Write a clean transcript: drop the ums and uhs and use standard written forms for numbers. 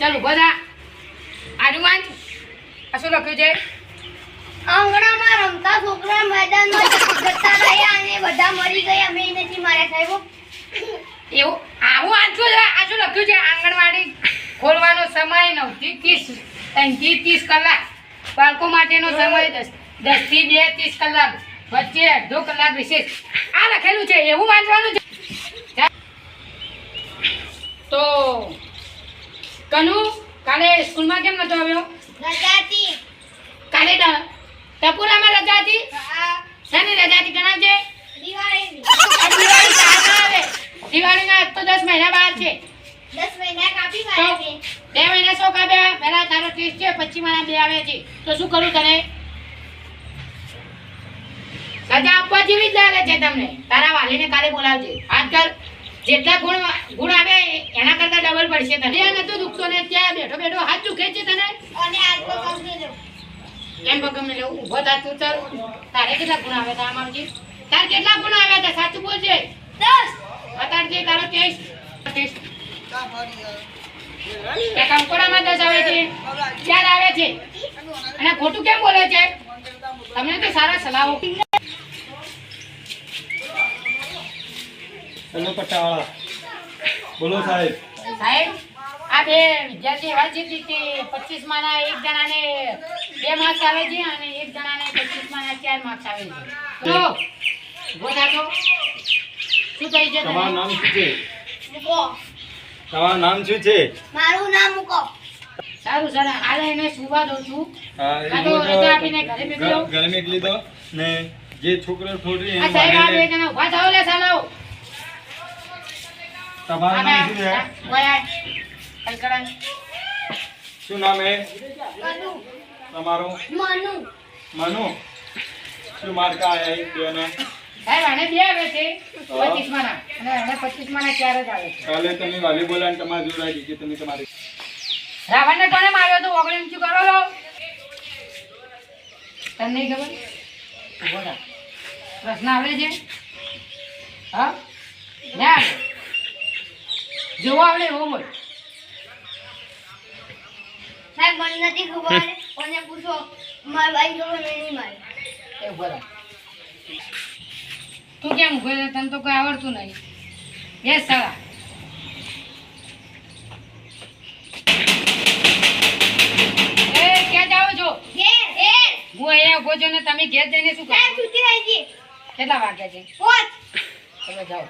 ચાલો બધા આજુમાન આ શું લખ્યું છે? આંગણામાં રમતા છોકરા મેદાનમાં જતા રહ્યા અને બધા મરી ગયા. અમે નથી માર્યા સાહેબ. એવું આવું આંચું છે. આ શું લખ્યું છે? આંગણવાડી ખોલવાનો સમય 9 થી 30 કલાક. બાળકો માટેનો સમય 10 થી 30 કલાક. વચ્ચે અડધો કલાક વિશેષ. આ લખેલું છે એવું વાંચવાનું છે. તો કનુ કાલે સ્કૂલમાં કેમ નતો આવ્યો? રજા હતી. કાલે ટપુરામાં રજા હતી. શાની રજા હતી ગણાવજે? દિવાળીની. દિવાળી ચાલુ આવે. દિવાળીના તો 10 મહિના બાદ છે. 10 મહિના કાપી માર્યા છે. 2 મહિના શું કાપ્યા? પહેલા તારો ટેસ્ટ છે, 25 મહિના 2 આવે છે. તો શું કરું તને? રજા આપવા જેવી જ લાગે છે તમને. તારા વાલીને કાલે બોલાવજે. આજકાલ જેટલા ગુણ આવે એના કરતા ડબલ પડશે તને. ત્યાં નતો દુખતો ને ત્યાં બેઠો બેઠો હાથ દુખે છે તને. અને આજ તો કંપની લો. એમ પગમ લે ઊભો થા તું. ચાલ તારે કેટલા ગુણ આવ્યા હતા મામજી? તાર કેટલા ગુણ આવ્યા હતા સાચું બોલજે. 10. અત્યારે તારો ટેસ્ટ કે કંકોડામાં 10 આવે છે, 4 આવે છે અને ખોટું કેમ બોલે છે? તમને તો સારા સલાહો. હેલો પટાવાળા, બોલો સાહેબ. સાહેબ આ બે વિદ્યાર્થી એવા છે કે 25 માના એક જણાને 2 માર્ક્સ આવે છે અને એક જણાને 25 માના 4 માર્ક્સ આવે છે. તો બોલા તો શું કહી છે? તમારું નામ શું છે? મૂકો. તમારું નામ શું છે? મારું નામ મૂકો. સારું સર હાલ એને સુવા દઉં છું. હા, આ તો રજા આપીને ઘરે મેકી દો. ઘરે મેકલી દો ને જે છોકરો છોડી આ સાહેબ આ બે જણા ઊભા થાઓ લે સાલો. તમારું નામ શું છે? શું નામ હે મનુ. તમારું? મનુ. મનુ. શું માર્ક આયા એક બે ને? સાહેબ આને 2 આવે છે 25 માના અને આને 25 માના 4 જ આવે છે. કાલે તમે વાલી બોલાને તમારી જોડે આવી કે તમે તમારી રાવણને કોણે માર્યો તો? ઓગળી ઊંચું કરો લો. તને નહીં ખબર? ઉભો થા. પ્રશ્ન આવડે છે? હા ના જોવો આવડે એવો બોલ. સાહેબ મને નથી ખબર. કોને પૂછો? મારા ભાઈ જોડે મેં નહીં મારી. એ ઉભો થા. તું કેમ ઉભો છે? તને તો કોઈ આવડતું નહીં. બેસ સાલા. એ ક્યાં જાઓ છો? ઘેર. હું અહીંયા ઉભો છું ને તમે ઘેર જઈને શું કરો? સાહેબ છૂટી રહી છે. કેટલા વાગ્યા છે? 5. તમે જાઓ.